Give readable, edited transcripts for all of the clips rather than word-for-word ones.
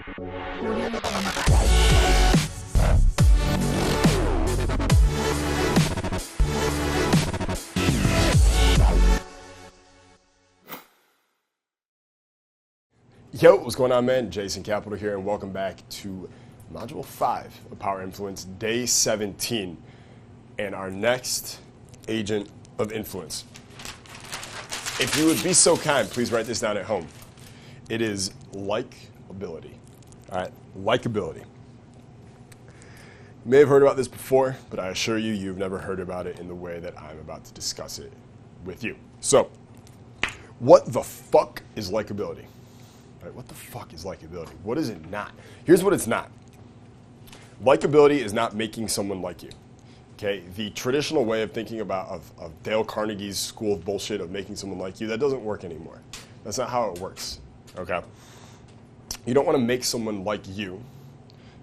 Yo, what's going on, man? Jason Capital here, and welcome back to Module 5 of Power Influence, Day 17, and our next agent of influence. If you would be so kind, please write this down at home. It is likability. All right, likability. You may have heard about this before, but I assure you, you've never heard about it in the way that I'm about to discuss it with you. So, what the fuck is likability? Right, what the fuck is likability? What is it not? Here's what it's not. Likability is not making someone like you. Okay, the traditional way of thinking about of Dale Carnegie's school of bullshit of making someone like you, that doesn't work anymore. That's not how it works. Okay, you don't want to make someone like you.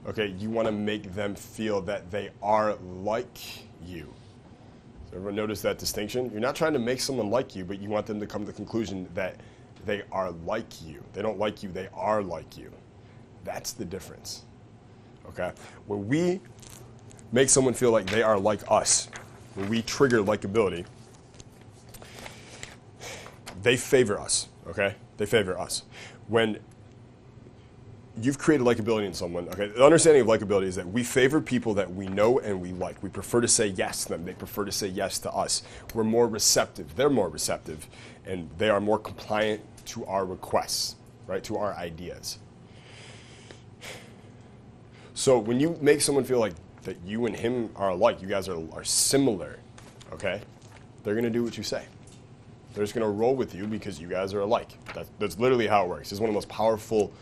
Okay, you want to make them feel that they are like you. So everyone notice that distinction? You're not trying to make someone like you, but you want them to come to the conclusion that they are like you. They don't like you, they are like you. That's the difference. Okay? When we make someone feel like they are like us, when we trigger likability, they favor us. Okay? They favor us. When you've created likability in someone, okay, the understanding of likability is that we favor people that we know and we like. We prefer to say yes to them. They prefer to say yes to us. We're more receptive. They're more receptive. And they are more compliant to our requests, right, to our ideas. So when you make someone feel like that you and him are alike, you guys are similar, okay, they're going to do what you say. They're just going to roll with you because you guys are alike. That's literally how it works. It's one of the most powerful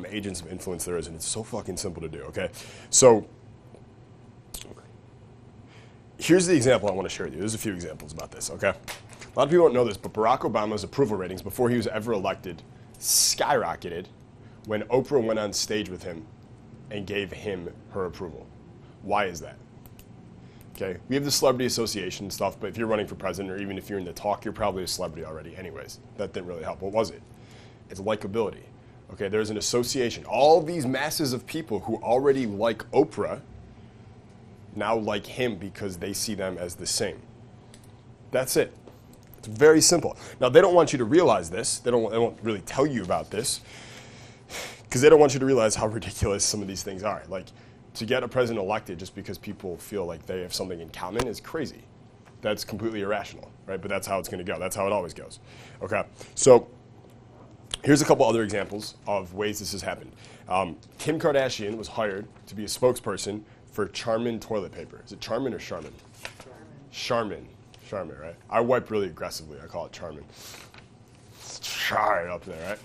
agents of influence there is, and it's so fucking simple to do, okay? So here's the example I want to share with you. There's a few examples about this, okay? A lot of people don't know this, but Barack Obama's approval ratings before he was ever elected skyrocketed when Oprah went on stage with him and gave him her approval. Why is that? Okay, we have the celebrity association stuff, but if you're running for president or even if you're in the talk, you're probably a celebrity already anyways. That didn't really help. What was it? It's likability. Okay, there's an association. All these masses of people who already like Oprah now like him because they see them as the same. That's it. It's very simple. Now, they don't want you to realize this. They won't really tell you about this because they don't want you to realize how ridiculous some of these things are. Like, to get a president elected just because people feel like they have something in common is crazy. That's completely irrational, right? But that's how it's going to go. That's how it always goes. Okay, so here's a couple other examples of ways this has happened. Kim Kardashian was hired to be a spokesperson for Charmin toilet paper. Is it Charmin or Charmin? Charmin. Charmin, right? I wipe really aggressively. I call it Charmin. It's char up there, right?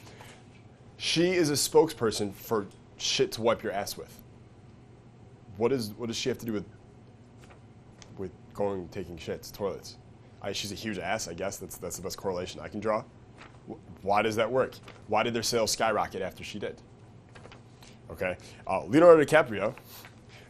She is a spokesperson for shit to wipe your ass with. What does she have to do with taking shits, toilets? She's a huge ass, I guess. That's the best correlation I can draw. Why does that work? Why did their sales skyrocket after she did? Okay, Leonardo DiCaprio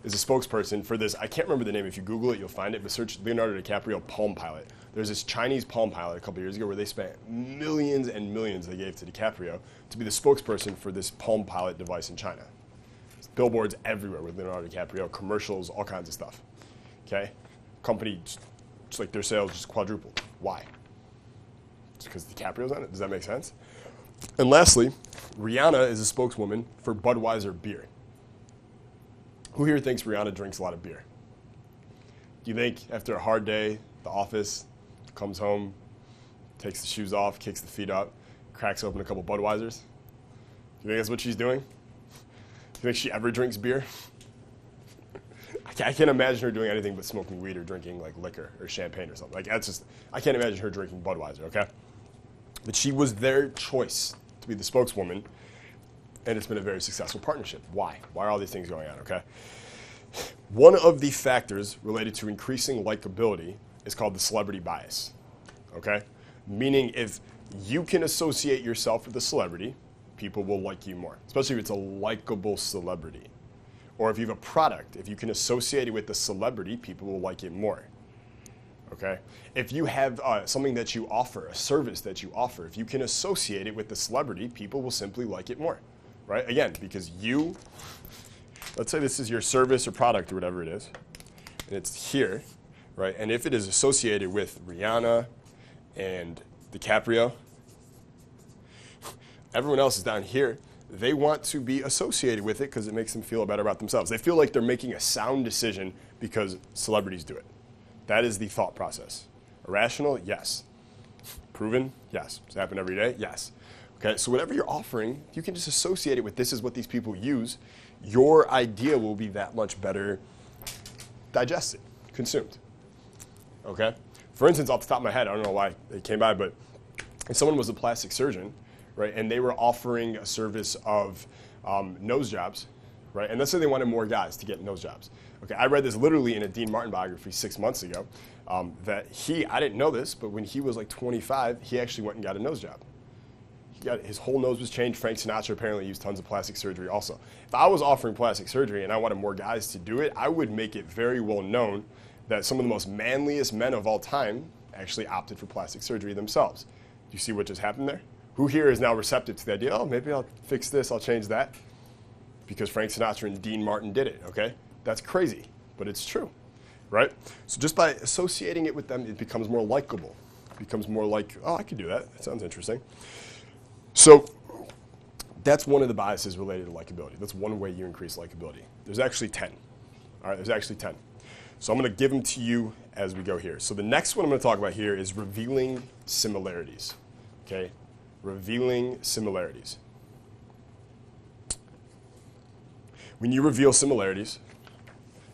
is a spokesperson for this. I can't remember the name. If you Google it, you'll find it. But search Leonardo DiCaprio Palm Pilot. There's this Chinese Palm Pilot a couple years ago where they spent millions and millions they gave to DiCaprio to be the spokesperson for this Palm Pilot device in China. There's billboards everywhere with Leonardo DiCaprio, commercials, all kinds of stuff. Okay, company just like their sales just quadrupled. Why? It's because DiCaprio's on it. Does that make sense? And lastly, Rihanna is a spokeswoman for Budweiser beer. Who here thinks Rihanna drinks a lot of beer? Do you think after a hard day, the office, comes home, takes the shoes off, kicks the feet up, cracks open a couple Budweisers? Do you think that's what she's doing? Do you think she ever drinks beer? I can't imagine her doing anything but smoking weed or drinking like liquor or champagne or something. Like that's just, I can't imagine her drinking Budweiser, okay? But she was their choice to be the spokeswoman, and it's been a very successful partnership. Why? Why are all these things going on, okay? One of the factors related to increasing likability is called the celebrity bias, okay? Meaning if you can associate yourself with a celebrity, people will like you more, especially if it's a likable celebrity. Or if you have a product, if you can associate it with the celebrity, people will like it more, okay? If you have something that you offer, a service that you offer, if you can associate it with the celebrity, people will simply like it more, right? Again, because you, let's say this is your service or product or whatever it is, and it's here, right? And if it is associated with Rihanna and DiCaprio, everyone else is down here. They want to be associated with it because it makes them feel better about themselves. They feel like they're making a sound decision because celebrities do it. That is the thought process. Irrational? Yes. Proven? Yes. Does it happen every day? Yes. Okay, so whatever you're offering, you can just associate it with this is what these people use. Your idea will be that much better digested, consumed. Okay? For instance, off the top of my head, I don't know why it came by, but if someone was a plastic surgeon, right, and they were offering a service of nose jobs, right, and let's say they wanted more guys to get nose jobs. Okay, I read this literally in a Dean Martin biography 6 months ago, that I didn't know this, but when he was like 25, he actually went and got a nose job. His whole nose was changed. Frank Sinatra apparently used tons of plastic surgery also. If I was offering plastic surgery and I wanted more guys to do it, I would make it very well known that some of the most manliest men of all time actually opted for plastic surgery themselves. Do you see what just happened there? Who here is now receptive to the idea, oh, maybe I'll fix this, I'll change that? Because Frank Sinatra and Dean Martin did it, okay? That's crazy, but it's true, right? So just by associating it with them, it becomes more likable. It becomes more like, oh, I could do that. That sounds interesting. So that's one of the biases related to likability. That's one way you increase likability. There's actually 10. All right, there's actually 10. So I'm going to give them to you as we go here. So the next one I'm going to talk about here is revealing similarities, okay? Revealing similarities. When you reveal similarities,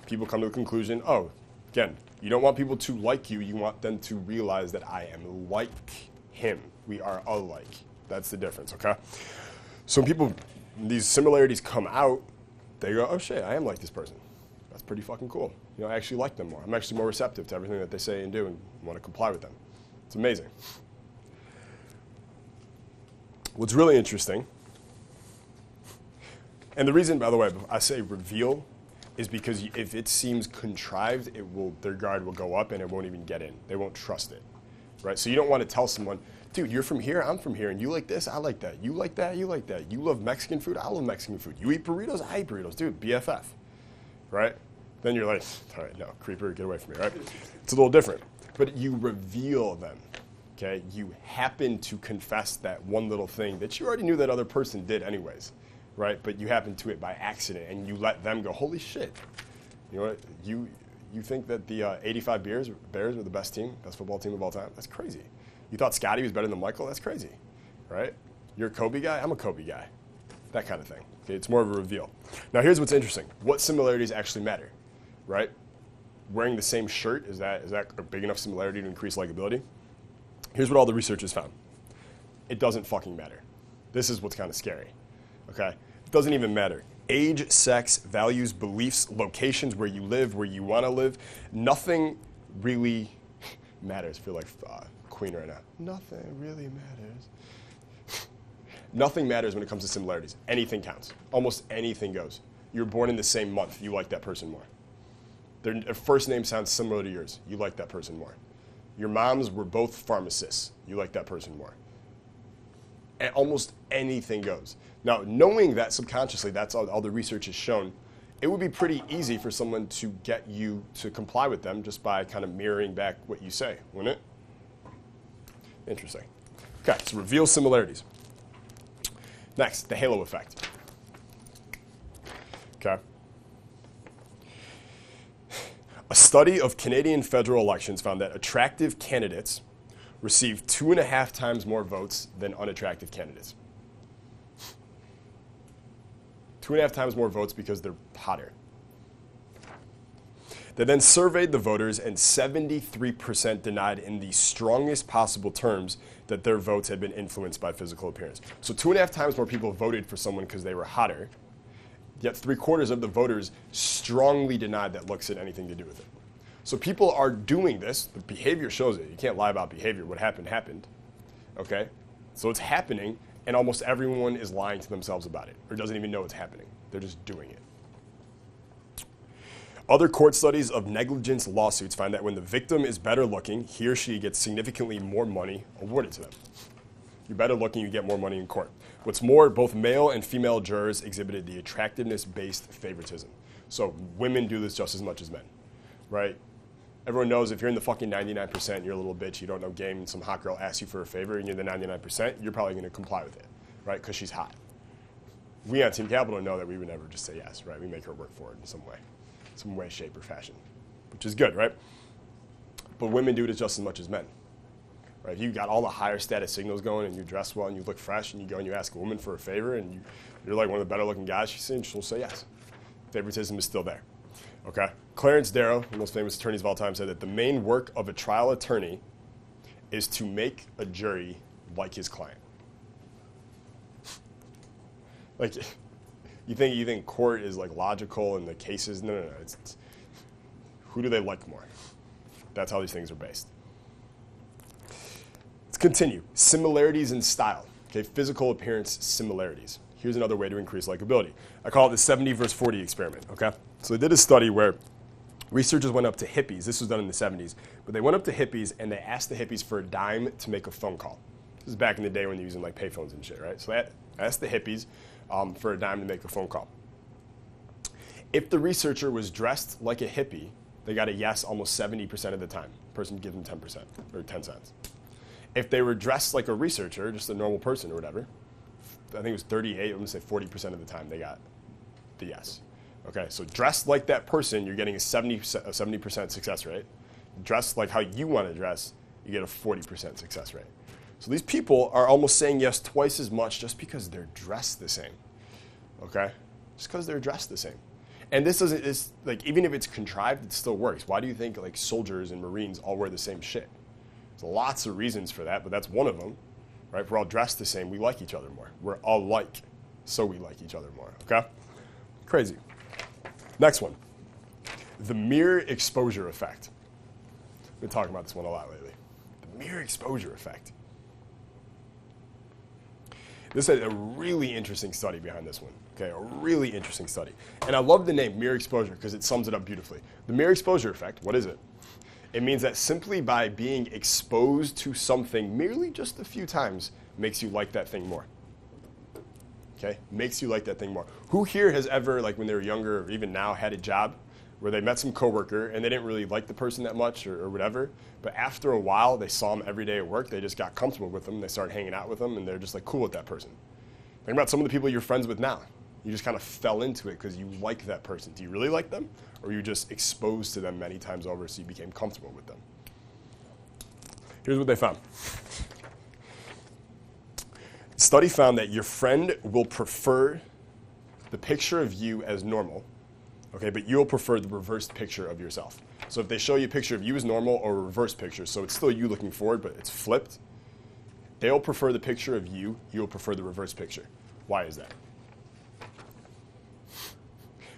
people come to the conclusion, oh, again, you don't want people to like you. You want them to realize that I am like him. We are alike. That's the difference, okay? So when these similarities come out, they go, oh shit, I am like this person. That's pretty fucking cool. You know, I actually like them more. I'm actually more receptive to everything that they say and do and want to comply with them. It's amazing. What's really interesting, and the reason, by the way, I say reveal is because if it seems contrived, their guard will go up and it won't even get in. They won't trust it, right? So you don't want to tell someone, dude, you're from here, I'm from here, and you like this, I like that. You like that, you like that. You love Mexican food, I love Mexican food. You eat burritos, I eat burritos. Dude, BFF, right? Then you're like, all right, no, creeper, get away from me, right? It's a little different. But you reveal them, okay? You happen to confess that one little thing that you already knew that other person did anyways, right? But you happen to it by accident, and you let them go, holy shit. You know what? You think that the 85 Bears were the best football team of all time? That's crazy. You thought Scotty was better than Michael? That's crazy, right? You're a Kobe guy? I'm a Kobe guy. That kind of thing. Okay, it's more of a reveal. Now here's what's interesting. What similarities actually matter, right? Wearing the same shirt, is that a big enough similarity to increase likability? Here's what all the research has found. It doesn't fucking matter. This is what's kind of scary, okay? It doesn't even matter. Age, sex, values, beliefs, locations where you live, where you want to live, nothing really matters. I feel like Queen right now. Nothing really matters. Nothing matters when it comes to similarities. Anything counts. Almost anything goes. You were born in the same month. You like that person more. Their first name sounds similar to yours. You like that person more. Your moms were both pharmacists. You like that person more. And almost anything goes. Now, knowing that subconsciously, that's all the research has shown, it would be pretty easy for someone to get you to comply with them just by kind of mirroring back what you say, wouldn't it? Interesting. Okay, so reveal similarities. Next, the halo effect. Okay. A study of Canadian federal elections found that attractive candidates receive 2.5 times more votes than unattractive candidates. 2.5 times more votes because they're hotter. They then surveyed the voters, and 73% denied in the strongest possible terms that their votes had been influenced by physical appearance. So 2.5 times more people voted for someone because they were hotter, yet 3/4 of the voters strongly denied that looks had anything to do with it. So people are doing this. The behavior shows it. You can't lie about behavior. What happened, happened. Okay? So it's happening, and almost everyone is lying to themselves about it or doesn't even know it's happening. They're just doing it. Other court studies of negligence lawsuits find that when the victim is better looking, he or she gets significantly more money awarded to them. You're better looking, you get more money in court. What's more, both male and female jurors exhibited the attractiveness-based favoritism. So women do this just as much as men, right? Everyone knows if you're in the fucking 99%, you're a little bitch, you don't know game, and some hot girl asks you for a favor, and you're the 99%, you're probably going to comply with it, right? Because she's hot. We on Team Capital know that we would never just say yes, right? We make her work for it in some way, shape, or fashion, which is good, right? But women do it just as much as men. Right? If you got all the higher status signals going and you dress well and you look fresh and you go and you ask a woman for a favor and you're like one of the better looking guys she's seen, she'll say yes. Favoritism is still there. Okay? Clarence Darrow, the most famous attorneys of all time, said that the main work of a trial attorney is to make a jury like his client. Like, you think court is like logical and the cases? No. It's who do they like more? That's how these things are based. Let's continue. Similarities in style. Okay, physical appearance similarities. Here's another way to increase likability. I call it the 70 versus 40 experiment. Okay, so they did a study where researchers went up to hippies. This was done in the 70s, but they went up to hippies and they asked the hippies for a dime to make a phone call. This is back in the day when they were using like payphones and shit, right? So they asked the hippies for a dime to make a phone call. If the researcher was dressed like a hippie, they got a yes almost 70% of the time. Person give them 10% or 10 cents. If they were dressed like a researcher, just a normal person or whatever, I think it was 38, I'm gonna say 40% of the time they got the yes. Okay, so dressed like that person, you're getting a 70% success rate. Dressed like how you want to dress, you get a 40% success rate. So these people are almost saying yes twice as much just because they're dressed the same. Okay, just because they're dressed the same. And this doesn't, it's like, even if it's contrived, it still works. Why do you think like soldiers and Marines all wear the same shit? There's lots of reasons for that, but that's one of them, right? We're all dressed the same. We like each other more. We're all like, so we like each other more, okay? Crazy. Next one, the mirror exposure effect. We've been talking about this one a lot lately. The mirror exposure effect. This is a really interesting study behind this one. Okay, a really interesting study. And I love the name mirror exposure because it sums it up beautifully. The mirror exposure effect, what is it? It means that simply by being exposed to something merely just a few times makes you like that thing more. Okay, makes you like that thing more. Who here has ever, like when they were younger or even now, had a job where they met some coworker and they didn't really like the person that much or whatever, but after a while they saw them every day at work, they just got comfortable with them, they started hanging out with them, and they're just like cool with that person. Think about some of the people you're friends with now. You just kind of fell into it because you like that person. Do you really like them? Or you just exposed to them many times over so you became comfortable with them? Here's what they found. Study found that your friend will prefer the picture of you as normal, okay, but you'll prefer the reversed picture of yourself. So if they show you a picture of you as normal or a reverse picture, so it's still you looking forward, but it's flipped, they'll prefer the picture of you, you'll prefer the reverse picture. Why is that?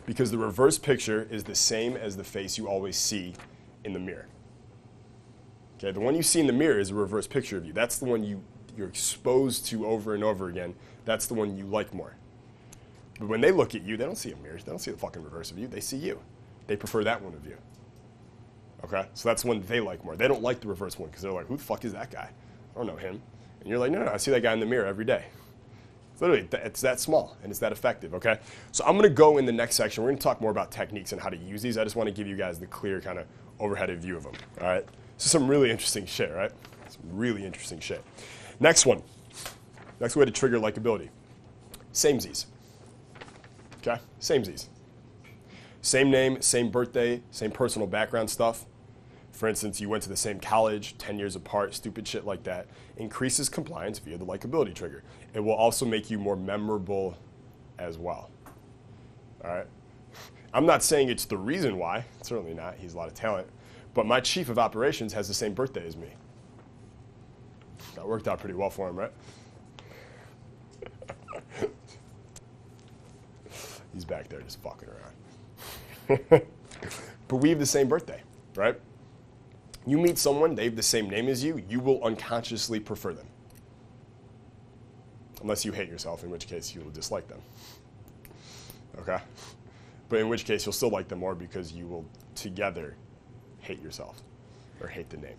Because the reverse picture is the same as the face you always see in the mirror. Okay, the one you see in the mirror is a reverse picture of you. That's the one you're exposed to over and over again. That's the one you like more. But when they look at you, they don't see a mirror. They don't see the fucking reverse of you. They see you. They prefer that one of you. Okay, so that's the one they like more. They don't like the reverse one because they're like, who the fuck is that guy? I don't know him. And you're like, no, I see that guy in the mirror every day. Literally, it's that small, and it's that effective, okay? So I'm going to go in the next section. We're going to talk more about techniques and how to use these. I just want to give you guys the clear kind of overheaded view of them, all right? This is some really interesting shit, right? Some really interesting shit. Next one. Next way to trigger likability. Samesies, okay? Samesies. Same name, same birthday, same personal background stuff. For instance, you went to the same college, 10 years apart, stupid shit like that, increases compliance via the likability trigger. It will also make you more memorable as well. All right? I'm not saying it's the reason why. Certainly not. He's a lot of talent. But my chief of operations has the same birthday as me. That worked out pretty well for him, right? He's back there just fucking around. But we have the same birthday, right? You meet someone, they have the same name as you, you will unconsciously prefer them. Unless you hate yourself, in which case you will dislike them. Okay? But in which case you'll still like them more because you will together hate yourself or hate the name.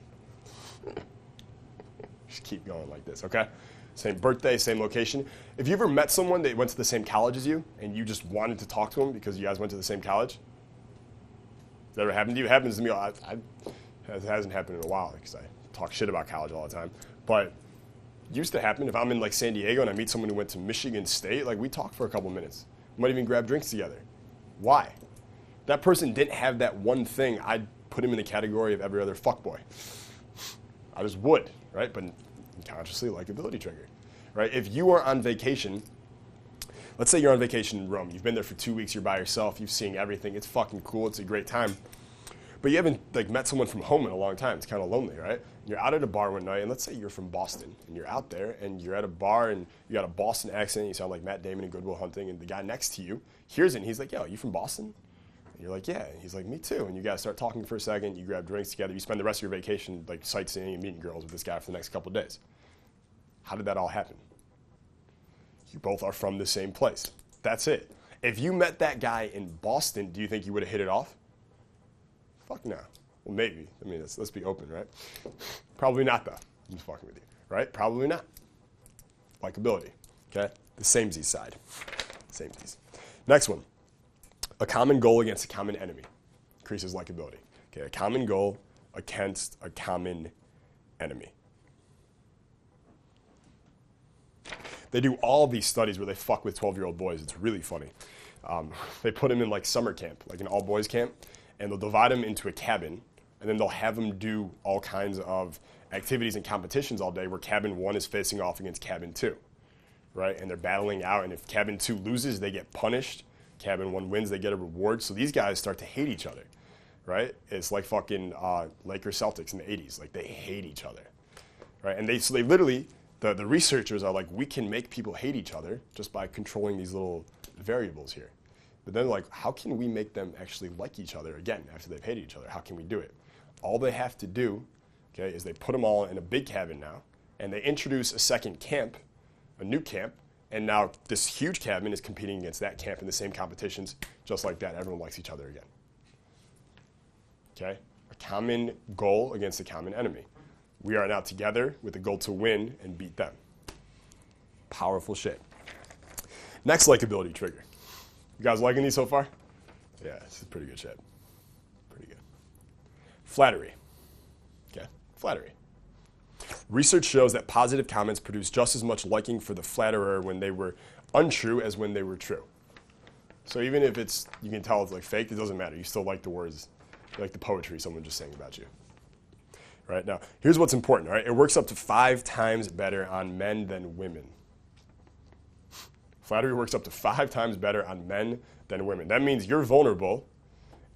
Just keep going like this, okay? same birthday, same location. If you ever met someone that went to the same college as you and you just wanted to talk to them because you guys went to the same college, has that ever happened to you? It happens to me. It hasn't happened in a while because I talk shit about college all the time. But it used to happen if I'm in like San Diego and I meet someone who went to Michigan State, like we talk for a couple minutes. We might even grab drinks together. Why? That person didn't have that one thing. I'd put him in the category of every other fuckboy. I just would, right? But unconsciously, likability trigger, right? If you are on vacation, let's say you're on vacation in Rome. You've been there for 2 weeks. You're by yourself. You've seen everything. It's fucking cool. It's a great time. But you haven't like met someone from home in a long time. It's kind of lonely, right? You're out at a bar one night, and let's say you're from Boston, and you're out there, and you're at a bar, and you got a Boston accent. You sound like Matt Damon in Good Will Hunting, and the guy next to you hears it, and he's like, "Yo, you from Boston?" And you're like, "Yeah." And he's like, "Me too." And you guys start talking for a second. You grab drinks together. You spend the rest of your vacation like sightseeing and meeting girls with this guy for the next couple of days. How did that all happen? You both are from the same place. That's it. If you met that guy in Boston, do you think you would have hit it off? Fuck no. Well, maybe. I mean, let's be open, right? Probably not, though. I'm just fucking with you, right? Probably not. Likability, okay? The samesies side. Samesies. Next one. A common goal against a common enemy increases likability. Okay, a common goal against a common enemy. They do all these studies where they fuck with 12-year-old boys. It's really funny. They put them in like summer camp, like an all-boys camp, and they'll divide them into a cabin, and then they'll have them do all kinds of activities and competitions all day where cabin 1 is facing off against cabin 2, right? And they're battling out, and if cabin 2 loses, they get punished. Cabin 1 wins, they get a reward. So these guys start to hate each other, right? It's like fucking Lakers Celtics in the 80s. Like, they hate each other, right? And they literally, the researchers are like, we can make people hate each other just by controlling these little variables here. But then like, how can we make them actually like each other again after they've hated each other? How can we do it? All they have to do, okay, is they put them all in a big cabin now, and they introduce a second camp, a new camp, and now this huge cabin is competing against that camp in the same competitions, just like that. Everyone likes each other again. Okay? A common goal against a common enemy. We are now together with the goal to win and beat them. Powerful shit. Next likability trigger. You guys liking these so far? Yeah, this is pretty good shit. Pretty good. Flattery. Okay, flattery. Research shows that positive comments produce just as much liking for the flatterer when they were untrue as when they were true. So even if it's, you can tell it's like fake, it doesn't matter. You still like the words, you like the poetry someone just saying about you. Right, now, here's what's important, all right? It works up to 5 times better on men than women. Flattery works up to 5 times better on men than women. That means you're vulnerable,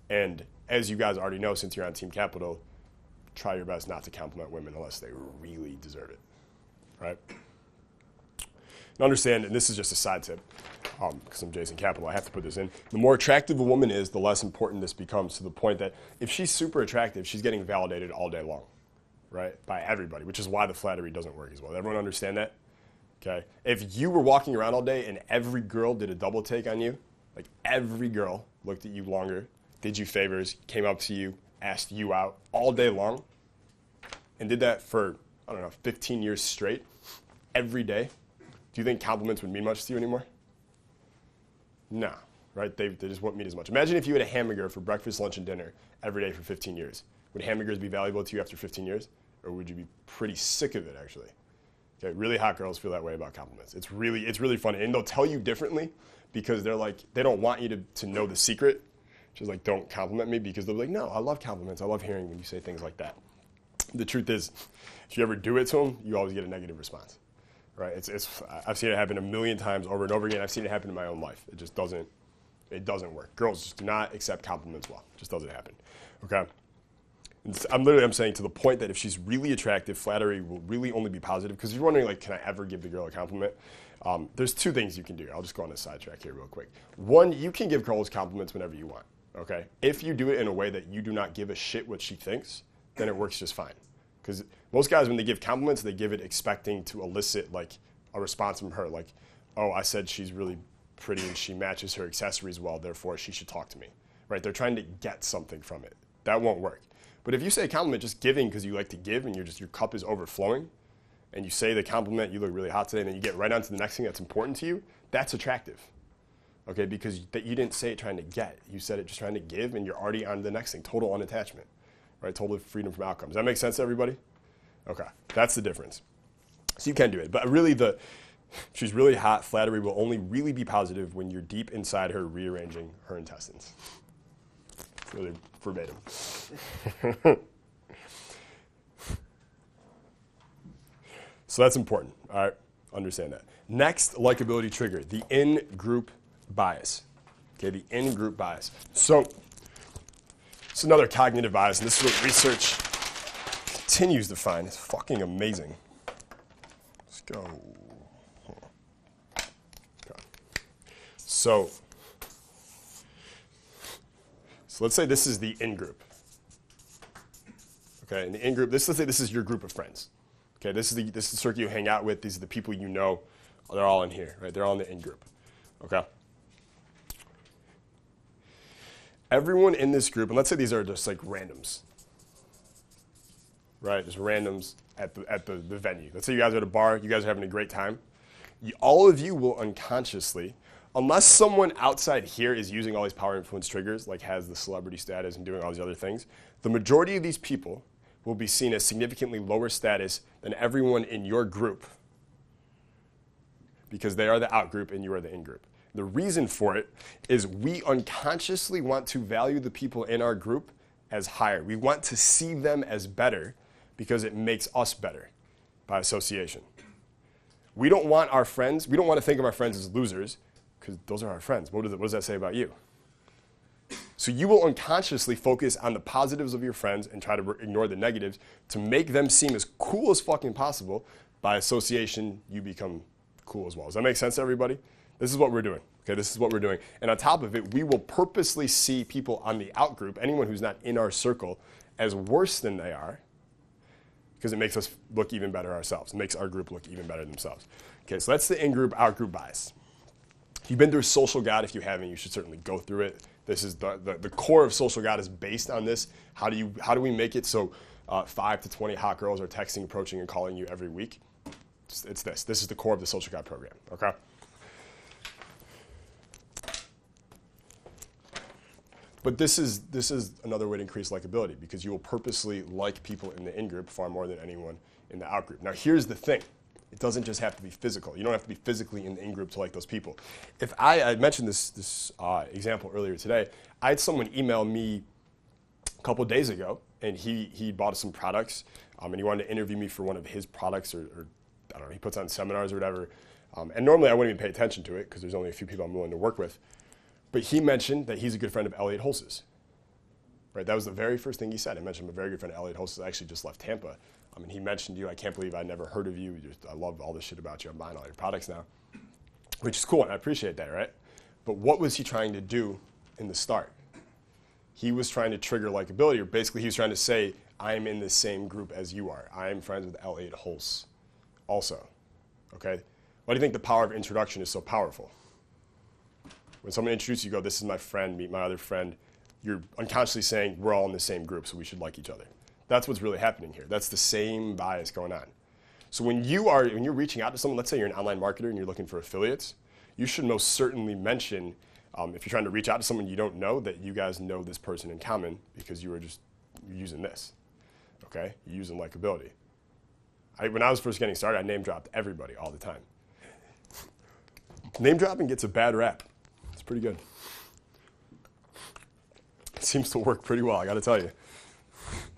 and as you guys already know, since you're on Team Capital, try your best not to compliment women unless they really deserve it, right? And understand, and this is just a side tip, because I'm Jason Capital, I have to put this in. The more attractive a woman is, the less important this becomes, to the point that if she's super attractive, she's getting validated all day long, right, by everybody, which is why the flattery doesn't work as well. Everyone understand that? Okay? If you were walking around all day and every girl did a double take on you, like every girl looked at you longer, did you favors, came up to you, asked you out all day long, and did that for, I don't know, 15 years straight, every day, do you think compliments would mean much to you anymore? No, right? They just won't mean as much. Imagine if you had a hamburger for breakfast, lunch, and dinner every day for 15 years. Would hamburgers be valuable to you after 15 years? Or would you be pretty sick of it, actually? Okay, really hot girls feel that way about compliments. It's really funny. And they'll tell you differently because they're like, they don't want you to know the secret. Just like, don't compliment me, because they'll be like, no, I love compliments. I love hearing when you say things like that. The truth is, if you ever do it to them, you always get a negative response, right? I've seen it happen a million times over and over again. I've seen it happen in my own life. It just doesn't work. Girls just do not accept compliments well. It just doesn't happen, okay? I'm saying to the point that if she's really attractive, flattery will really only be positive. Because you're wondering, like, can I ever give the girl a compliment? There's 2 things you can do. I'll just go on a sidetrack here real quick. One, you can give girls compliments whenever you want, okay? If you do it in a way that you do not give a shit what she thinks, then it works just fine. Because most guys, when they give compliments, they give it expecting to elicit, like, a response from her. Like, oh, I said she's really pretty and she matches her accessories well, therefore she should talk to me, right? They're trying to get something from it. That won't work. But if you say a compliment just giving because you like to give and your cup is overflowing, and you say the compliment, you look really hot today, and then you get right on to the next thing that's important to you, that's attractive. Okay, because you didn't say it trying to get. You said it just trying to give, and you're already on to the next thing. Total unattachment, right? Total freedom from outcomes. Does that make sense to everybody? Okay, that's the difference. So you can do it. But really, she's really hot. Flattery will only really be positive when you're deep inside her rearranging her intestines. It's really verbatim. So that's important. All right, understand that. Next likability trigger, the in-group bias. Okay, the in-group bias. So it's another cognitive bias, and this is what research continues to find. It's fucking amazing. Let's go. Okay. So let's say this is the in-group. Okay, in the in-group, let's say this is your group of friends. Okay, this is the circle you hang out with. These are the people you know. They're all in here, right? They're all in the in-group. Okay. Everyone in this group, and let's say these are just like randoms, right? Just randoms at the venue. Let's say you guys are at a bar. You guys are having a great time. All of you will unconsciously, unless someone outside here is using all these power influence triggers, like has the celebrity status and doing all these other things, the majority of these people will be seen as significantly lower status than everyone in your group because they are the out group and you are the in group. The reason for it is we unconsciously want to value the people in our group as higher. We want to see them as better because it makes us better by association. We don't want our friends, we don't want to think of our friends as losers because those are our friends. What does that say about you? So you will unconsciously focus on the positives of your friends and try to ignore the negatives to make them seem as cool as fucking possible. By association, you become cool as well. Does that make sense to everybody? This is what we're doing. Okay, this is what we're doing. And on top of it, we will purposely see people on the out group, anyone who's not in our circle, as worse than they are because it makes us look even better ourselves. It makes our group look even better themselves. Okay, so that's the in-group, out-group bias. If you've been through Social God, if you haven't, you should certainly go through it. This is the core of Social God is based on this. How do we make it so 5 to 20 hot girls are texting, approaching, and calling you every week? It's this. This is the core of the Social God program, okay? But this is another way to increase likability because you will purposely like people in the in-group far more than anyone in the out-group. Now, here's the thing. It doesn't just have to be physical. You don't have to be physically in the in-group to like those people. If I mentioned this example earlier today, I had someone email me a couple of days ago, and he bought some products, and he wanted to interview me for one of his products, or I don't know, he puts on seminars or whatever. And normally I wouldn't even pay attention to it because there's only a few people I'm willing to work with. But he mentioned that he's a good friend of Elliot Holz's. Right, that was the very first thing he said. I mentioned I'm a very good friend of Elliot Holz's. I actually just left Tampa. And he mentioned you. I can't believe I never heard of you. I love all this shit about you. I'm buying all your products now, which is cool, and I appreciate that, right? But what was he trying to do in the start? He was trying to trigger likability, or basically he was trying to say, I'm in the same group as you are. I am friends with Elliot Holz also, okay? Why do you think the power of introduction is so powerful? When someone introduces you, go, this is my friend, meet my other friend, you're unconsciously saying, we're all in the same group, so we should like each other. That's what's really happening here. That's the same bias going on. So when you're reaching out to someone, let's say you're an online marketer and you're looking for affiliates, you should most certainly mention, if you're trying to reach out to someone you don't know, that you guys know this person in common because you're using this, okay? You're using likability. When I was first getting started, I name dropped everybody all the time. Name dropping gets a bad rap. It's pretty good. It seems to work pretty well, I gotta tell you.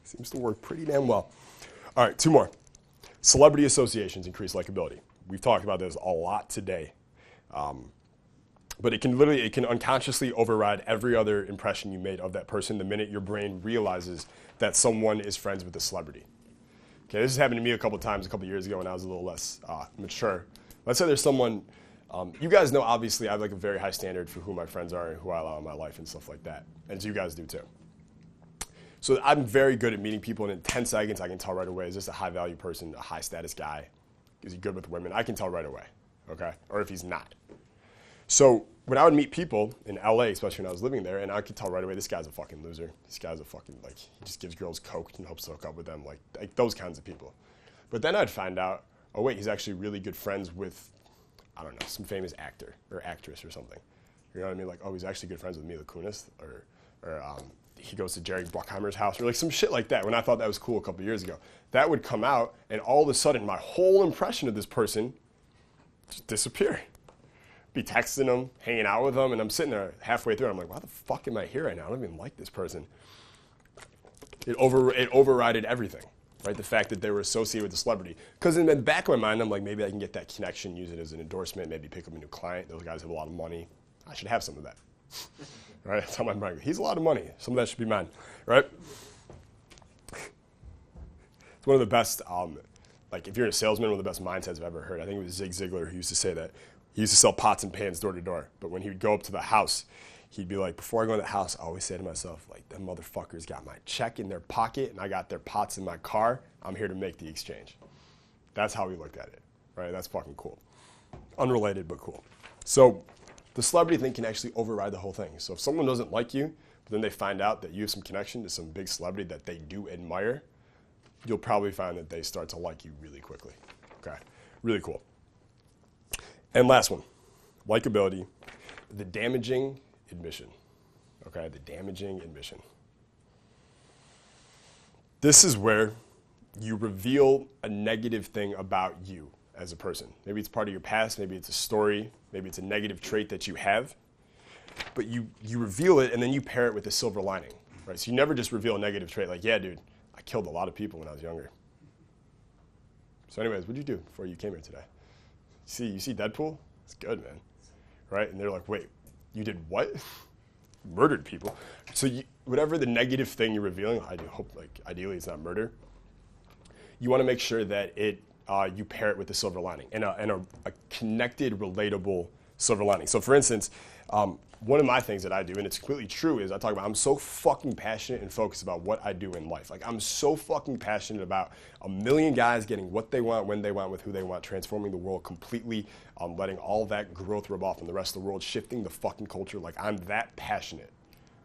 Seems to work pretty damn well. All right, 2 more. Celebrity associations increase likability. We've talked about this a lot today. But it can unconsciously override every other impression you made of that person the minute your brain realizes that someone is friends with a celebrity. Okay, this has happened to me a couple times, a couple years ago when I was a little less mature. Let's say there's someone, you guys know obviously I have like a very high standard for who my friends are and who I allow in my life and stuff like that. And you guys do too. So I'm very good at meeting people, and in 10 seconds I can tell right away, is this a high value person, a high status guy? Is he good with women? I can tell right away, okay? Or if he's not. So when I would meet people in LA, especially when I was living there, and I could tell right away, this guy's a fucking loser. This guy's a fucking, he just gives girls coke and hopes to hook up with them, like those kinds of people. But then I'd find out, oh wait, he's actually really good friends with, I don't know, some famous actor or actress or something. You know what I mean? Like, oh, he's actually good friends with Mila Kunis, or he goes to Jerry Bruckheimer's house, or like some shit like that, when I thought that was cool a couple years ago. That would come out, and all of a sudden, my whole impression of this person just disappear. Be texting them, hanging out with them, and I'm sitting there halfway through, and I'm like, why the fuck am I here right now? I don't even like this person. It overrided everything, right? The fact that they were associated with the celebrity. Because in the back of my mind, I'm like, maybe I can get that connection, use it as an endorsement, maybe pick up a new client. Those guys have a lot of money. I should have some of that. Right? That's how my mind goes. He's a lot of money. Some of that should be mine, right? It's one of the best, like if you're a salesman, one of the best mindsets I've ever heard. I think it was Zig Ziglar who used to say that. He used to sell pots and pans door to door. But when he would go up to the house, he'd be like, before I go in the house, I always say to myself, like, them motherfuckers got my check in their pocket and I got their pots in my car. I'm here to make the exchange. That's how he looked at it, right? That's fucking cool. Unrelated, but cool. So the celebrity thing can actually override the whole thing. So if someone doesn't like you, but then they find out that you have some connection to some big celebrity that they do admire, you'll probably find that they start to like you really quickly. Okay, really cool. And last one, likability, the damaging admission. Okay, the damaging admission. This is where you reveal a negative thing about you as a person. Maybe it's part of your past, maybe it's a story, maybe it's a negative trait that you have, but you reveal it and then you pair it with a silver lining, right? So you never just reveal a negative trait like, yeah, dude, I killed a lot of people when I was younger. So anyways, what'd you do before you came here today? You see Deadpool? It's good, man, right? And they're like, wait, you did what? Murdered people. So whatever the negative thing you're revealing, I do hope, like, ideally it's not murder. You want to make sure that you pair it with the silver lining and a connected, relatable silver lining. So for instance, one of my things that I do, and it's completely true, is I talk about I'm so fucking passionate and focused about what I do in life. Like I'm so fucking passionate about a million guys getting what they want, when they want, with who they want, transforming the world completely, letting all that growth rub off on the rest of the world, shifting the fucking culture. Like I'm that passionate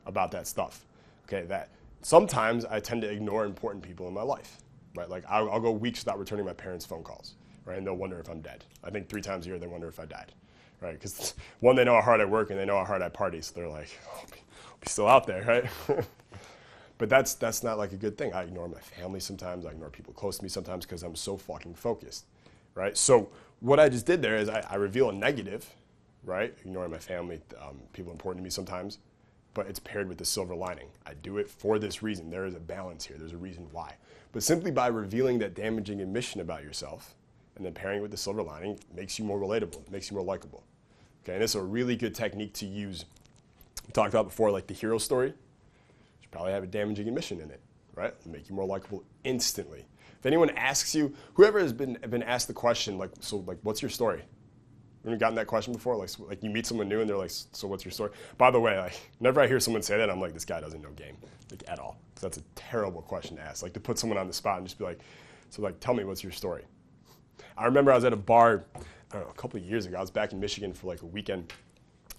about that stuff. Okay, that sometimes I tend to ignore important people in my life. Right, like I'll go weeks without returning my parents' phone calls, right, and they'll wonder if I'm dead. I think 3 times a year they wonder if I died, right? Because one, they know how hard I work, and they know how hard I party, so they're like, oh, I'll be still out there, right? But that's not like a good thing. I ignore my family sometimes. I ignore people close to me sometimes because I'm so fucking focused, right? So what I just did there is I reveal a negative, right? Ignoring my family, people important to me sometimes, but it's paired with the silver lining. I do it for this reason. There is a balance here. There's a reason why. But simply by revealing that damaging admission about yourself and then pairing it with the silver lining makes you more relatable, makes you more likable. Okay, and this is a really good technique to use. We talked about before, like the hero story. You should probably have a damaging admission in it, right? It'll make you more likable instantly. If anyone asks you, whoever has been asked the question, like, so like, what's your story? Have you gotten that question before? Like you meet someone new and they're like, so what's your story? By the way, like, whenever I hear someone say that, I'm like, this guy doesn't know game, like at all. So that's a terrible question to ask. Like to put someone on the spot and just be like, so like, tell me what's your story. I remember I was at a bar, I don't know, a couple of years ago. I was back in Michigan for like a weekend.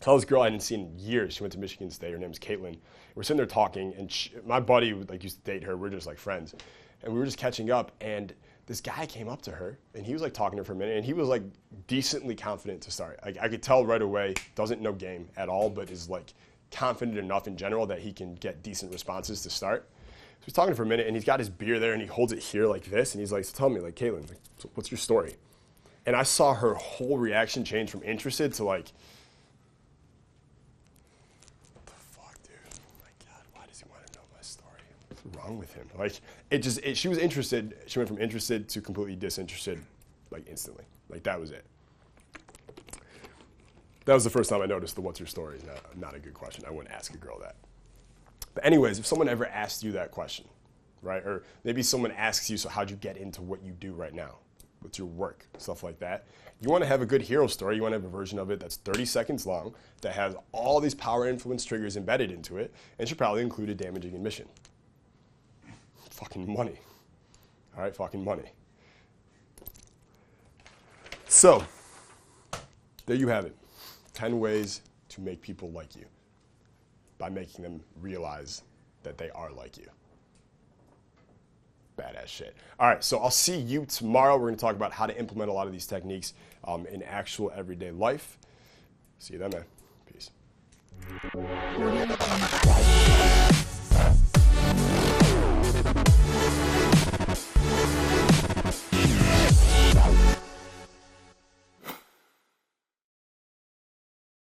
I saw this girl I hadn't seen in years. She went to Michigan State. Her name was Caitlin. We're sitting there talking, and my buddy like used to date her. We're just like friends, and we were just catching up. And this guy came up to her, and he was like talking to her for a minute, and he was like decently confident to start. Like I could tell right away, doesn't know game at all, but is like confident enough in general that he can get decent responses to start. So he's talking for a minute, and he's got his beer there, and he holds it here like this, and he's like, so tell me, like, Caitlin, like, so what's your story? And I saw her whole reaction change from interested to like, what the fuck, dude? Oh my God, why does he want to know my story? What's wrong with him? Like, she was interested. She went from interested to completely disinterested, like instantly. Like that was it. That was the first time I noticed the what's your story is not a good question. I wouldn't ask a girl that. But anyways, if someone ever asks you that question, right? Or maybe someone asks you, so how'd you get into what you do right now? What's your work? Stuff like that. You want to have a good hero story. You want to have a version of it that's 30 seconds long, that has all these power influence triggers embedded into it, and should probably include a damaging admission. Fucking money. All right, fucking money. So, there you have it. 10 ways to make people like you by making them realize that they are like you. Badass shit. All right, so I'll see you tomorrow. We're going to talk about how to implement a lot of these techniques in actual everyday life. See you then, man. Peace.